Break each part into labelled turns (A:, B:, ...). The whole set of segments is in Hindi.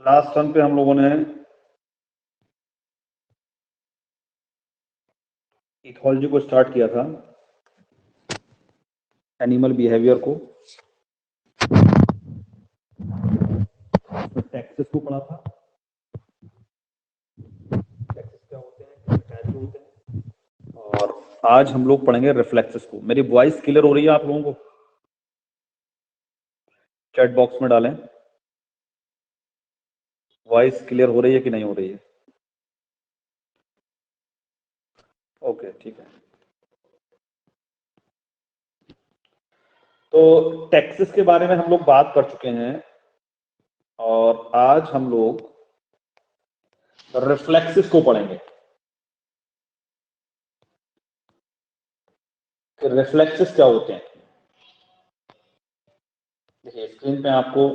A: लास्ट टर्म पे हम लोगों ने इथोलॉजी को स्टार्ट किया था, एनिमल बिहेवियर को, टैक्सेस को पढ़ा था, टैक्सेस क्या होते हैं, कितने टाइप के होते हैं, और आज हम लोग पढ़ेंगे रिफ्लेक्सेस को। मेरी वॉइस क्लियर हो रही है आप लोगों को? चैट बॉक्स में डालें, वॉइस क्लियर हो रही है कि नहीं हो रही है? ओके, ठीक है। तो टैक्सेस के बारे में हम लोग बात कर चुके हैं और आज हम लोग रिफ्लेक्सेस को पढ़ेंगे। रिफ्लेक्सेस क्या होते हैं? देखिए स्क्रीन पे आपको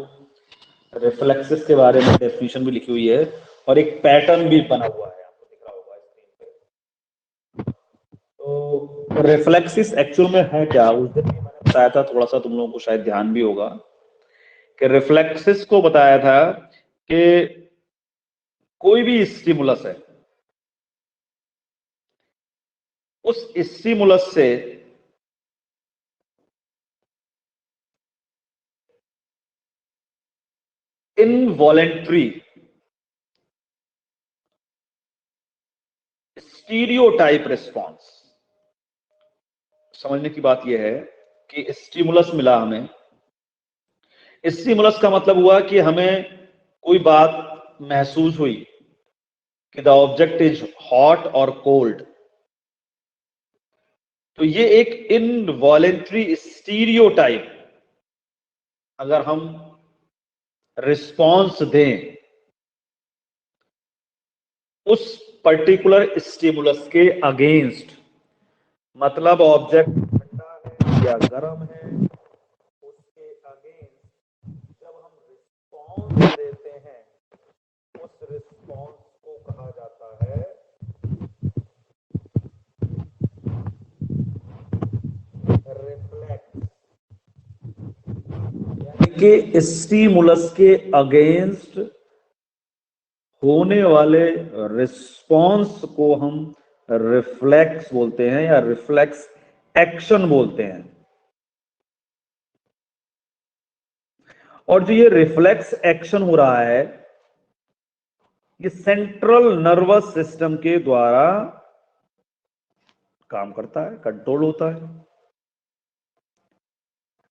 A: रिफ्लेक्सेस के बारे में डेफिनेशन भी लिखी हुई है और एक पैटर्न भी बना हुआ है, आपको दिख रहा होगा स्क्रीन पे। तो रिफ्लेक्सेस एक्चुअल में है क्या, उस दिन भी मैंने बताया था, थोड़ा सा तुम लोगों को शायद ध्यान भी होगा कि रिफ्लेक्सेस को बताया था कि कोई भी स्टिमुलस है, उस स्टिमुलस से इनवॉलेंट्री स्टीरियोटाइप रिस्पॉन्स। समझने की बात यह है कि स्टिमुलस मिला हमें, स्टिमुलस का मतलब हुआ कि हमें कोई बात महसूस हुई कि द ऑब्जेक्ट इज हॉट और कोल्ड, तो ये एक इनवॉलेंट्री स्टीरियोटाइप अगर हम रिस्पॉन्स दें उस पर्टिकुलर स्टिमुलस के अगेंस्ट, मतलब ऑब्जेक्ट ठंडा है या गर्म है, उसके अगेंस्ट जब हम रिस्पॉन्स देते हैं, उस रिस्पॉन्स को कहा जाता है रिफ्लेक्स। यानी कि स्टिमुलस के अगेंस्ट होने वाले रिस्पॉन्स को हम रिफ्लेक्स बोलते हैं या रिफ्लेक्स एक्शन बोलते हैं। और जो ये रिफ्लेक्स एक्शन हो रहा है, ये सेंट्रल नर्वस सिस्टम के द्वारा काम करता है, कंट्रोल होता है।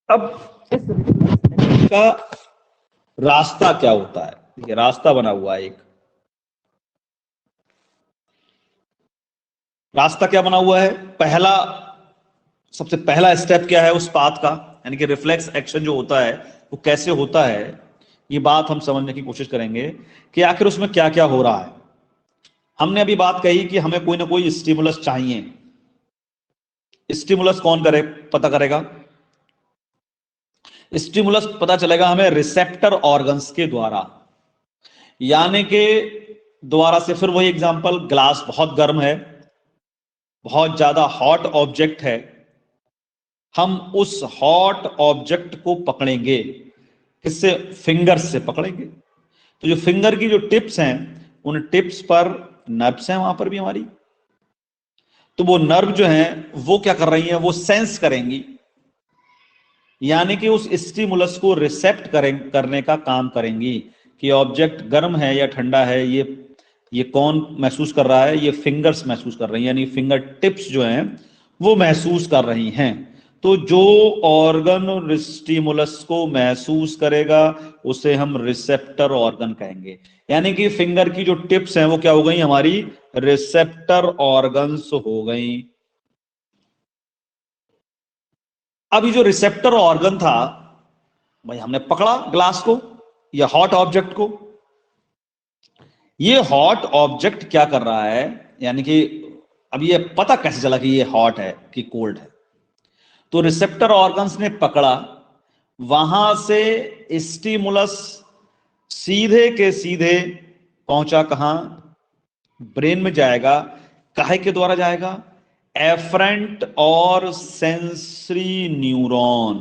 A: अब इस रिफ्लेक्स एक्शन का रास्ता क्या होता है? ये रास्ता बना हुआ है, एक रास्ता क्या बना हुआ है। सबसे पहला स्टेप क्या है उस पाथ का, यानी कि रिफ्लेक्स एक्शन जो होता है वो कैसे होता है, ये बात हम समझने की कोशिश करेंगे कि आखिर उसमें क्या क्या हो रहा है। हमने अभी बात कही कि हमें कोई ना कोई स्टिमुलस चाहिए। स्टिमुलस कौन पता करेगा? स्टिमुलस पता चलेगा हमें रिसेप्टर ऑर्गन्स के द्वारा, यानी कि दोबारा से फिर वही एग्जांपल, ग्लास बहुत गर्म है, बहुत ज्यादा हॉट ऑब्जेक्ट है, हम उस हॉट ऑब्जेक्ट को पकड़ेंगे, किससे? फिंगर्स से पकड़ेंगे। तो जो फिंगर की जो टिप्स हैं, उन टिप्स पर नर्व्स हैं, वहां पर भी हमारी, तो वो नर्व जो हैं वो क्या कर रही हैं, वो सेंस करेंगी, यानी कि उस स्टिमुलस को रिसेप्ट करने का काम करेंगी कि ऑब्जेक्ट गर्म है या ठंडा है, ये कौन महसूस कर रहा है? ये फिंगर्स महसूस कर रही हैं, यानी फिंगर टिप्स जो हैं वो महसूस कर रही हैं। तो जो ऑर्गन स्टिमुलस को महसूस करेगा उसे हम रिसेप्टर ऑर्गन कहेंगे, यानी कि फिंगर की जो टिप्स हैं वो क्या हो गई? हमारी रिसेप्टर ऑर्गन्स हो गई। अब ये जो रिसेप्टर ऑर्गन था, भाई हमने पकड़ा ग्लास को या हॉट ऑब्जेक्ट को, ये हॉट ऑब्जेक्ट क्या कर रहा है, यानी कि अब ये पता कैसे चला कि ये हॉट है कि कोल्ड है? तो रिसेप्टर ऑर्गन्स ने पकड़ा, वहां से स्टिमुलस सीधे के सीधे पहुंचा कहां? ब्रेन में जाएगा। काहे के द्वारा जाएगा? एफरेंट और सेंसरी न्यूरॉन।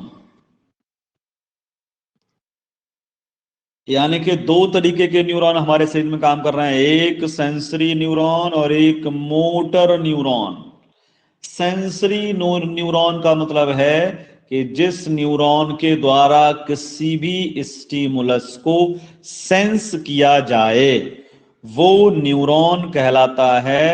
A: यानी कि दो तरीके के न्यूरॉन हमारे शरीर में काम कर रहे हैं, एक सेंसरी न्यूरॉन और एक मोटर न्यूरॉन। सेंसरी न्यूरॉन का मतलब है कि जिस न्यूरॉन के द्वारा किसी भी स्टिमुलस को सेंस किया जाए वो न्यूरॉन कहलाता है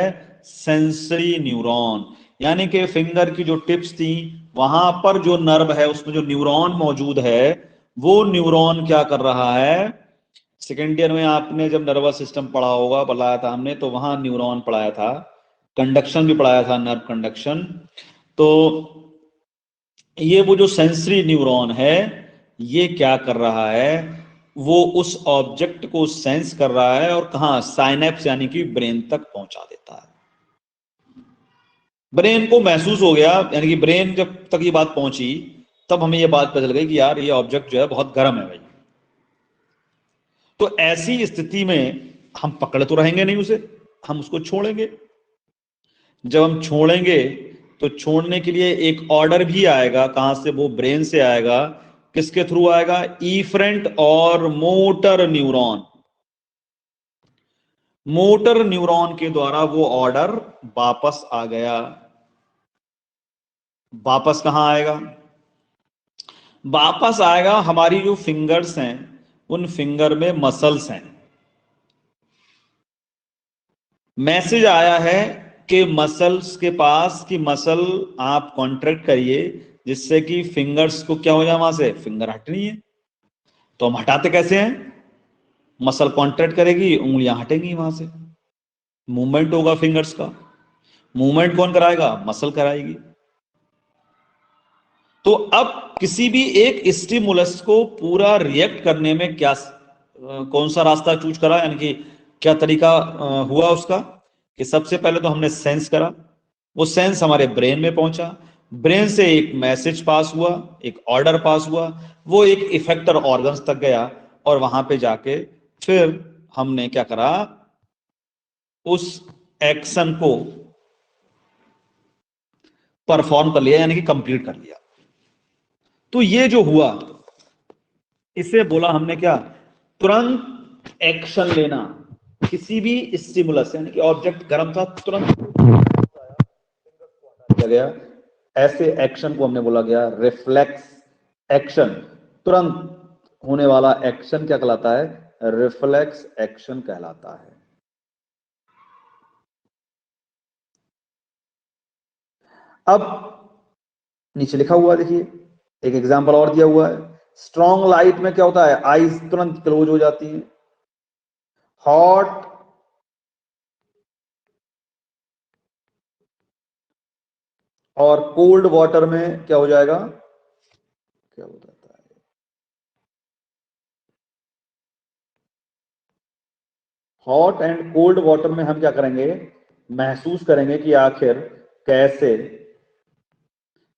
A: सेंसरी न्यूरॉन। यानी कि फिंगर की जो टिप्स थी वहां पर जो नर्व है उसमें जो न्यूरॉन मौजूद है वो न्यूरॉन क्या कर रहा है। सेकेंड ईयर में आपने जब नर्वस सिस्टम पढ़ा होगा, पढ़ाया था हमने, तो वहां न्यूरॉन पढ़ाया था, कंडक्शन भी पढ़ाया था, नर्व कंडक्शन। तो ये वो जो सेंसरी न्यूरॉन है ये क्या कर रहा है, वो उस ऑब्जेक्ट को सेंस कर रहा है और कहां, साइनेप्स यानी कि ब्रेन तक पहुंचा देता है। ब्रेन को महसूस हो गया, यानी कि ब्रेन जब तक ये बात पहुंची तब हमें ये बात पता चल गई कि यार ये ऑब्जेक्ट जो है बहुत गर्म है भाई। तो ऐसी स्थिति में हम पकड़ तो रहेंगे नहीं उसे, हम उसको छोड़ेंगे। जब हम छोड़ेंगे तो छोड़ने के लिए एक ऑर्डर भी आएगा, कहां से, वो ब्रेन से आएगा। किसके थ्रू आएगा, इफरेंट और मोटर न्यूरॉन। मोटर न्यूरॉन के द्वारा वो ऑर्डर वापस आ गया। वापस कहां आएगा, वापस आएगा हमारी जो फिंगर्स हैं उन फिंगर में मसल्स हैं। मैसेज आया है कि मसल्स के पास कि मसल आप कॉन्ट्रैक्ट करिए जिससे कि फिंगर्स को क्या हो जाए, वहां से फिंगर हटनी है। तो हम हटाते कैसे हैं, मसल कॉन्ट्रैक्ट करेगी, उंगलियां हटेंगी वहां से, मूवमेंट होगा फिंगर्स का। मूवमेंट कौन कराएगा, मसल कराएगी। तो अब किसी भी एक स्टिमुलस को पूरा रिएक्ट करने में क्या कौन सा रास्ता चूज करा, यानी कि क्या तरीका हुआ उसका, कि सबसे पहले तो हमने सेंस करा, वो सेंस हमारे ब्रेन में पहुंचा, ब्रेन से एक मैसेज पास हुआ, एक ऑर्डर पास हुआ, वो एक इफेक्टर ऑर्गन्स तक गया और वहां पे जाके फिर हमने क्या करा, उस एक्शन को परफॉर्म कर लिया, यानी कि कंप्लीट कर लिया। तो ये जो हुआ इसे बोला हमने क्या, तुरंत एक्शन लेना। किसी भी स्टिमुलस, यानी कि ऑब्जेक्ट गर्म था, तुरंत किया गया, ऐसे एक्शन को हमने बोला गया रिफ्लेक्स एक्शन। तुरंत होने वाला एक्शन क्या कहलाता है, रिफ्लेक्स एक्शन कहलाता है। अब नीचे लिखा हुआ देखिए, एक एग्जांपल और दिया हुआ है। स्ट्रॉन्ग लाइट में क्या होता है, आईज तुरंत क्लोज हो जाती हैं। हॉट और कोल्ड वाटर में क्या हो जाएगा, क्या हो जाता है, हॉट एंड कोल्ड वाटर में हम क्या करेंगे, महसूस करेंगे कि आखिर कैसे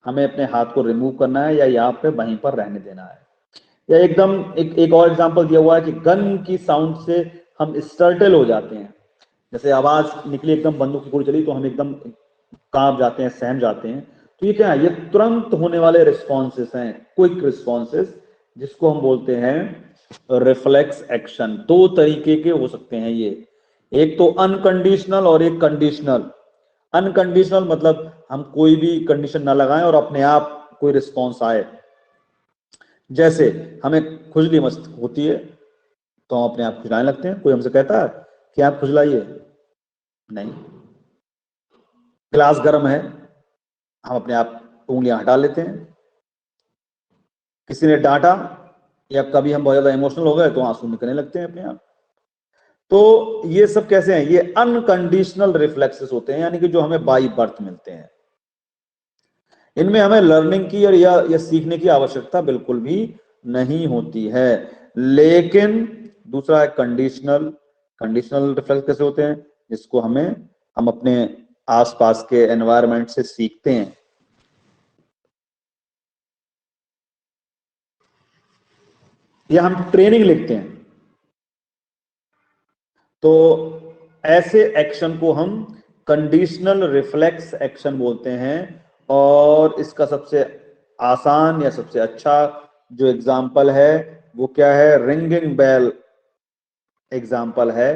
A: हमें अपने हाथ को रिमूव करना है या यहाँ पे वहीं पर रहने देना है। या एकदम एक और एग्जांपल दिया हुआ है कि गन की साउंड से हम स्टर्टल हो जाते हैं, जैसे आवाज निकली एकदम, बंदूक की गोली चली तो हम एकदम कांप जाते हैं, सहम जाते हैं। तो ये क्या है, ये तुरंत होने वाले रिस्पॉन्सेस हैं, क्विक रिस्पॉन्सेस, जिसको हम बोलते हैं रिफ्लेक्स एक्शन। दो तरीके के हो सकते हैं ये, एक तो अनकंडीशनल और एक कंडीशनल। अनकंडीशनल मतलब हम कोई भी कंडीशन ना लगाएं और अपने आप कोई रिस्पॉन्स आए। जैसे हमें खुजली मस्त होती है तो हम अपने आप खुजलाने लगते हैं, कोई हमसे कहता है कि आप खुजलाइए, नहीं। गिलास गर्म है, हम अपने आप उंगलियां हटा लेते हैं। किसी ने डांटा या कभी हम बहुत ज्यादा इमोशनल हो गए तो आंसू निकलने लगते हैं अपने आप। तो ये सब कैसे हैं, ये अनकंडीशनल रिफ्लेक्सेस होते हैं, यानी कि जो हमें बाई बर्थ मिलते हैं। इनमें हमें लर्निंग की और या सीखने की आवश्यकता बिल्कुल भी नहीं होती है। लेकिन दूसरा है कंडीशनल। कंडीशनल रिफ्लेक्स कैसे होते हैं, जिसको हम अपने आसपास के एनवायरनमेंट से सीखते हैं। या हम ट्रेनिंग लिखते हैं। तो ऐसे एक्शन को हम कंडीशनल रिफ्लेक्स एक्शन बोलते हैं। और इसका सबसे आसान या सबसे अच्छा जो एग्जाम्पल है वो क्या है, रिंगिंग बेल एग्जाम्पल है।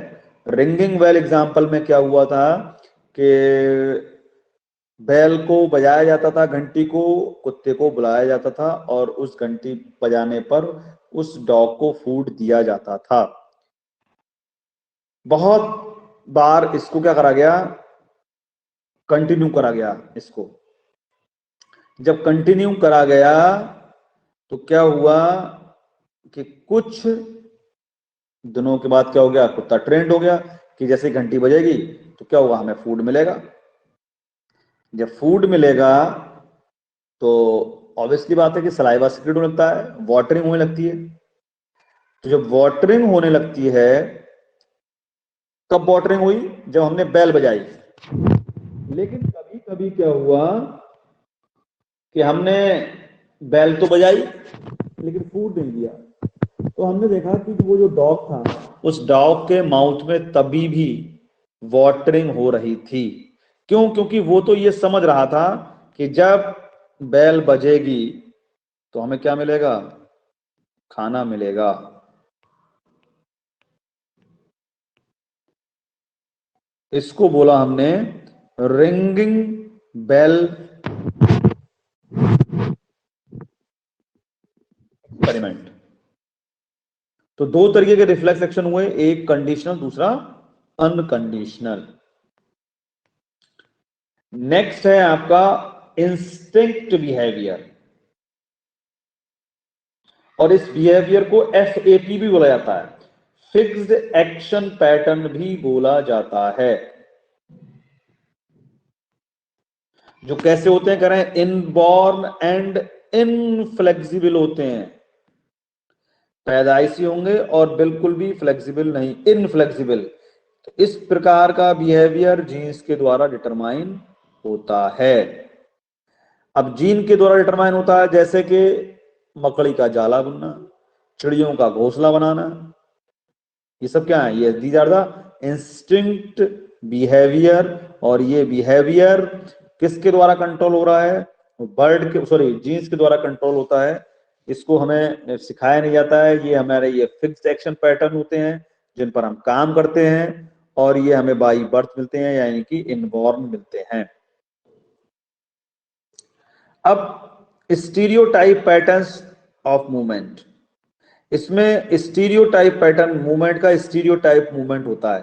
A: रिंगिंग बेल एग्जाम्पल में क्या हुआ था कि बैल को बजाया जाता था, घंटी को, कुत्ते को बुलाया जाता था और उस घंटी बजाने पर उस डॉग को फूड दिया जाता था। बहुत बार इसको क्या करा गया, कंटिन्यू करा गया इसको। जब कंटिन्यू करा गया तो क्या हुआ कि कुछ दिनों के बाद क्या हो गया, कुत्ता ट्रेंड हो गया कि जैसे घंटी बजेगी तो क्या होगा, हमें फूड मिलेगा। जब फूड मिलेगा तो ऑब्वियसली बात है कि सलाइवा सीक्रेट होने लगता है, वाटरिंग होने लगती है। तो जब वाटरिंग होने लगती है, कब वाटरिंग हुई, जब हमने बेल बजाई। लेकिन कभी कभी क्या हुआ कि हमने बेल तो बजाई लेकिन फूड नहीं दिया, तो हमने देखा कि वो जो डॉग था, उस डॉग के माउथ में तभी भी वाटरिंग हो रही थी। क्यों? क्योंकि वो तो ये समझ रहा था कि जब बेल बजेगी तो हमें क्या मिलेगा, खाना मिलेगा। इसको बोला हमने रिंगिंग बेल एक्सपेरिमेंट। तो दो तरीके के रिफ्लेक्स एक्शन हुए, एक कंडीशनल, दूसरा अनकंडीशनल। नेक्स्ट है आपका इंस्टिंक्ट बिहेवियर, और इस बिहेवियर को FAP भी बोला जाता है, फिक्स्ड एक्शन पैटर्न भी बोला जाता है। जो कैसे होते हैं, कह रहे हैं इनबॉर्न एंड इनफ्लेक्सिबल होते हैं। पैदाइशी होंगे और बिल्कुल भी फ्लेक्सिबल नहीं, इनफ्लेक्सिबल। तो इस प्रकार का बिहेवियर जीन्स के द्वारा डिटरमाइन होता है। अब जीन के द्वारा डिटरमाइन होता है, जैसे कि मकड़ी का जाला बुनना, चिड़ियों का घोंसला बनाना, ये सब क्या है, ये these are the instinct behaviour. और ये बिहेवियर किसके द्वारा कंट्रोल हो रहा है, बर्ड के, सॉरी, जीन्स के द्वारा कंट्रोल होता है। इसको हमें सिखाया नहीं जाता है, ये हमारे ये फिक्स्ड एक्शन पैटर्न होते हैं जिन पर हम काम करते हैं, और ये हमें बाई बर्थ मिलते हैं, यानी कि इनबॉर्न मिलते हैं। अब स्टीरियोटाइप पैटर्न्स ऑफ मूवमेंट, इसमें स्टीरियोटाइप पैटर्न मूवमेंट का स्टीरियोटाइप मूवमेंट होता है,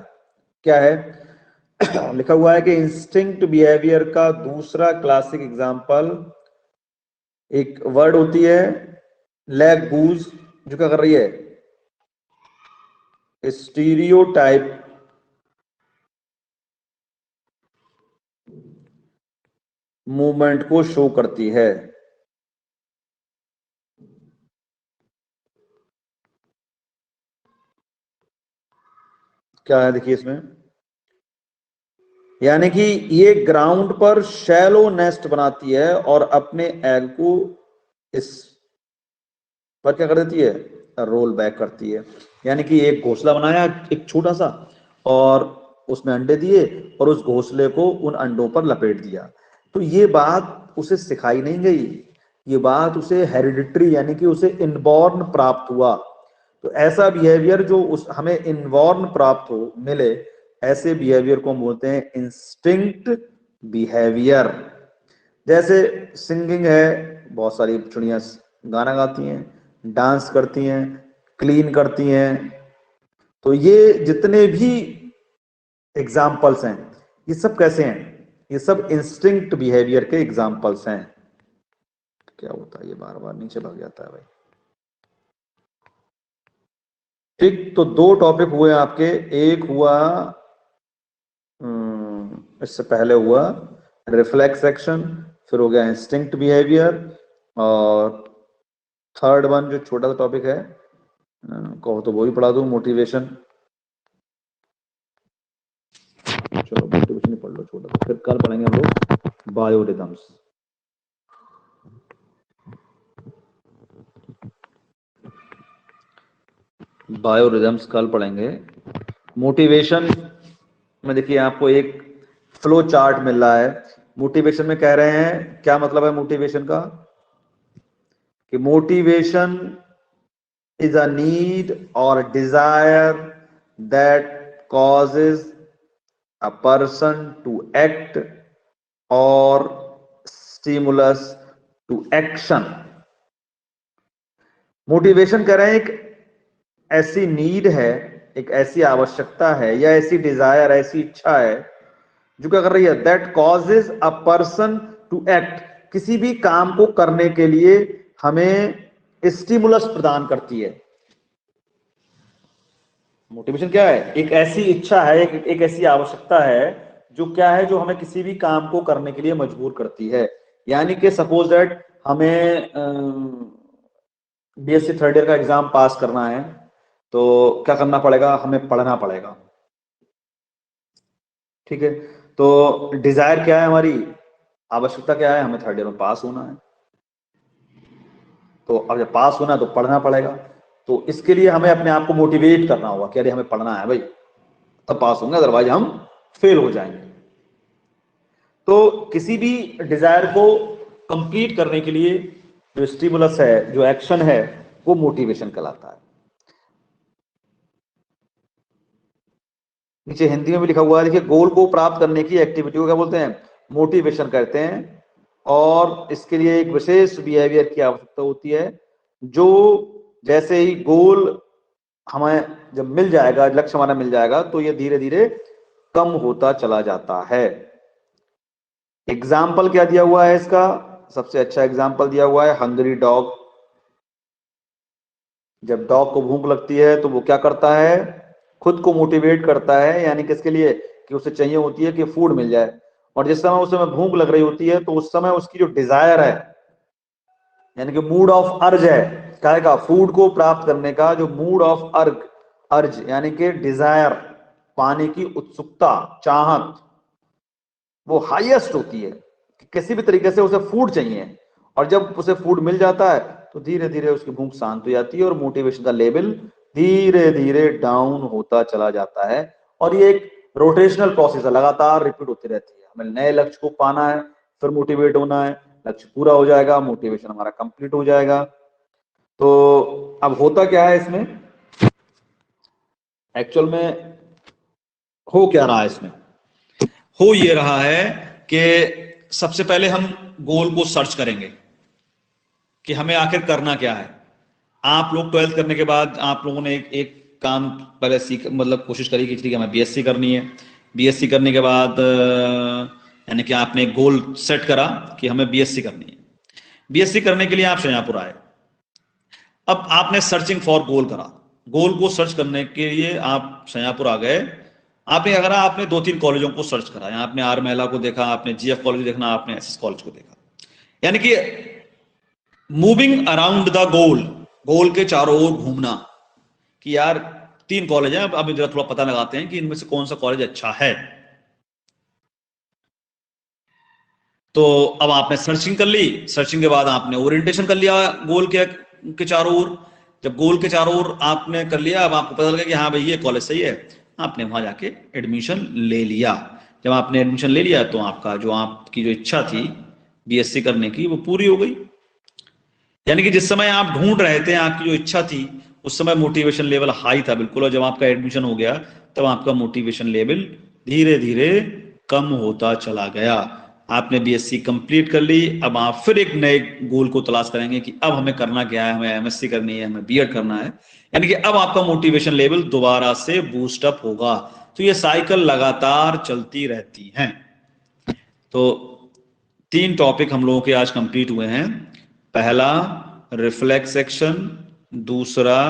A: क्या है लिखा हुआ है कि इंस्टिंक्ट बिहेवियर का दूसरा क्लासिक एग्जांपल, एक वर्ड होती है लेग बूज, जो क्या कर रही है, स्टीरियोटाइप मूवमेंट को शो करती है। क्या है देखिए इसमें, यानी कि ये ग्राउंड पर शैलो नेस्ट बनाती है और अपने एग को इस पर क्या कर देती है, रोल बैक करती है। यानी कि एक घोंसला बनाया एक छोटा सा, और उसमें अंडे दिए और उस घोंसले को उन अंडों पर लपेट दिया। तो ये बात उसे सिखाई नहीं गई, ये बात उसे हेरिडिटरी यानी कि उसे इनबॉर्न प्राप्त हुआ। तो ऐसा बिहेवियर जो उस हमें इनबॉर्न प्राप्त हो मिले, ऐसे बिहेवियर को हम बोलते हैं इंस्टिंक्ट बिहेवियर। जैसे सिंगिंग है, बहुत सारी चिड़ियां गाना गाती हैं, डांस करती हैं, क्लीन करती हैं। तो ये जितने भी एग्जाम्पल्स हैं, ये सब कैसे हैं, ये सब इंस्टिंक्ट बिहेवियर के एग्जाम्पल्स हैं। क्या होता है, ये बार बार नीचे भाग जाता है भाई। ठीक, तो दो टॉपिक हुए आपके, एक हुआ इससे पहले हुआ रिफ्लेक्स एक्शन, फिर हो गया इंस्टिंक्ट बिहेवियर, और थर्ड वन जो छोटा सा टॉपिक है कहो तो वो भी पढ़ा दूं, मोटिवेशन। चलो मोटिवेशन ही पढ़ लो छोटा सा, फिर कल पढ़ेंगे हम लोग बायोरिदम्स। बायोरिदम्स कल पढ़ेंगे। मोटिवेशन में देखिए आपको एक फ्लो चार्ट मिल रहा है। मोटिवेशन में कह रहे हैं, क्या मतलब है मोटिवेशन का, कि motivation is a need or desire that causes a person to act or stimulus to action. Motivation कह रहे हैं एक ऐसी नीड है, एक ऐसी आवश्यकता है या ऐसी डिजायर, ऐसी इच्छा है जो क्या कर रही है, that causes a person to act, किसी भी काम को करने के लिए हमें स्टिमुलस प्रदान करती है। मोटिवेशन क्या है, एक ऐसी इच्छा है, एक ऐसी आवश्यकता है जो क्या है, जो हमें किसी भी काम को करने के लिए मजबूर करती है। यानी कि सपोज दैट हमें बीएससी थर्ड ईयर का एग्जाम पास करना है तो क्या करना पड़ेगा, हमें पढ़ना पड़ेगा। ठीक है, तो डिजायर क्या है, हमारी आवश्यकता क्या है, हमें थर्ड ईयर में पास होना है। तो अब जब पास होना है तो पढ़ना पड़ेगा, तो इसके लिए हमें अपने आप को मोटिवेट करना होगा कि अरे हमें पढ़ना है भाई, तब पास होंगे, अदरवाइज हम फेल हो जाएंगे। तो किसी भी डिजायर को कंप्लीट करने के लिए जो स्टिमुलस है, जो एक्शन है, वो मोटिवेशन कहलाता है। नीचे हिंदी में भी लिखा हुआ है, देखिए, गोल को प्राप्त करने की एक्टिविटी को क्या बोलते हैं, मोटिवेशन कहते हैं। और इसके लिए एक विशेष बिहेवियर की आवश्यकता होती है, जो जैसे ही गोल हमें जब मिल जाएगा, लक्ष्य हमारा मिल जाएगा, तो ये धीरे धीरे कम होता चला जाता है। एग्जाम्पल क्या दिया हुआ है इसका, सबसे अच्छा एग्जाम्पल दिया हुआ है हंग्री डॉग। जब डॉग को भूख लगती है तो वो क्या करता है, खुद को मोटिवेट करता है, यानी कि इसके लिए कि उसे चाहिए होती है कि फूड मिल जाए। और जिस समय उसे भूख लग रही होती है तो उस समय उसकी जो डिजायर है, यानी कि मूड ऑफ अर्ज है, क्या का फूड को प्राप्त करने का जो मूड ऑफ अर्ज यानी कि डिजायर, पाने की उत्सुकता, चाहत, वो हाईएस्ट होती है कि किसी भी तरीके से उसे फूड चाहिए। और जब उसे फूड मिल जाता है तो धीरे धीरे उसकी भूख शांत हो जाती है और मोटिवेशन का लेवल धीरे धीरे डाउन होता चला जाता है। और ये एक रोटेशनल प्रोसेस है, लगातार रिपीट होती रहती है। हमें नए लक्ष्य को पाना है, फिर मोटिवेट होना है, लक्ष्य पूरा हो जाएगा, मोटिवेशन हमारा कंप्लीट हो जाएगा। तो अब होता क्या है इसमें, एक्चुअल में हो क्या रहा है इसमें, हो ये रहा है कि सबसे पहले हम गोल को सर्च करेंगे कि हमें आखिर करना क्या है। आप लोग 12th करने के बाद आप लोगों ने एक काम पहले सीख, मतलब कोशिश करी कि ठीक है हमें बीएससी करनी है। बीएससी करने के बाद यानी कि आपने एक गोल सेट करा कि हमें बीएससी करनी है। बीएससी करने के लिए आप शाहजहांपुर आए। अब आपने सर्चिंग फॉर गोल करा, गोल को सर्च करने के लिए आप शाहजहांपुर आ गए। आपने क्या करा, आपने 2-3 कॉलेजों को सर्च करा। यहाँ आपने आर महिला को देखा, आपने जीएफ कॉलेज देखना, आपने एसएस कॉलेज को देखा। यानी कि मूविंग अराउंड द गोल, गोल के चारों ओर घूमना कि यार 3 कॉलेज हैं, अब जरा थोड़ा पता लगाते हैं कि इनमें से कौन सा कॉलेज अच्छा है। तो अब आपने सर्चिंग कर ली, सर्चिंग के बाद आपने ओरिएंटेशन कर लिया गोल के चारों ओर। जब गोल के चारों ओर आपने कर लिया, अब आपको पता लगा कि हाँ भाई ये कॉलेज सही है, आपने वहां जाके एडमिशन ले लिया। जब आपने एडमिशन ले लिया तो आपका जो आपकी जो इच्छा थी बीएससी करने की वो पूरी हो गई। यानी कि जिस समय आप ढूंढ रहे थे, आपकी जो इच्छा थी, उस समय मोटिवेशन लेवल हाई था बिल्कुल, और जब आपका एडमिशन हो गया तब आपका मोटिवेशन लेवल धीरे धीरे कम होता चला गया। आपने बीएससी कंप्लीट कर ली, अब आप फिर एक नए गोल को तलाश करेंगे कि अब हमें करना क्या है, हमें एमएससी करनी है, हमें बीएड करना है। यानी कि अब आपका मोटिवेशन लेवल दोबारा से बूस्ट अप होगा। तो ये साइकिल लगातार चलती रहती है। तो 3 टॉपिक हम लोगों के आज कंप्लीट हुए हैं। पहला रिफ्लेक्स एक्शन, दूसरा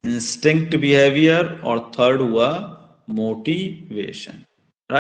A: इंस्टिंक्ट बिहेवियर, और थर्ड हुआ मोटिवेशन।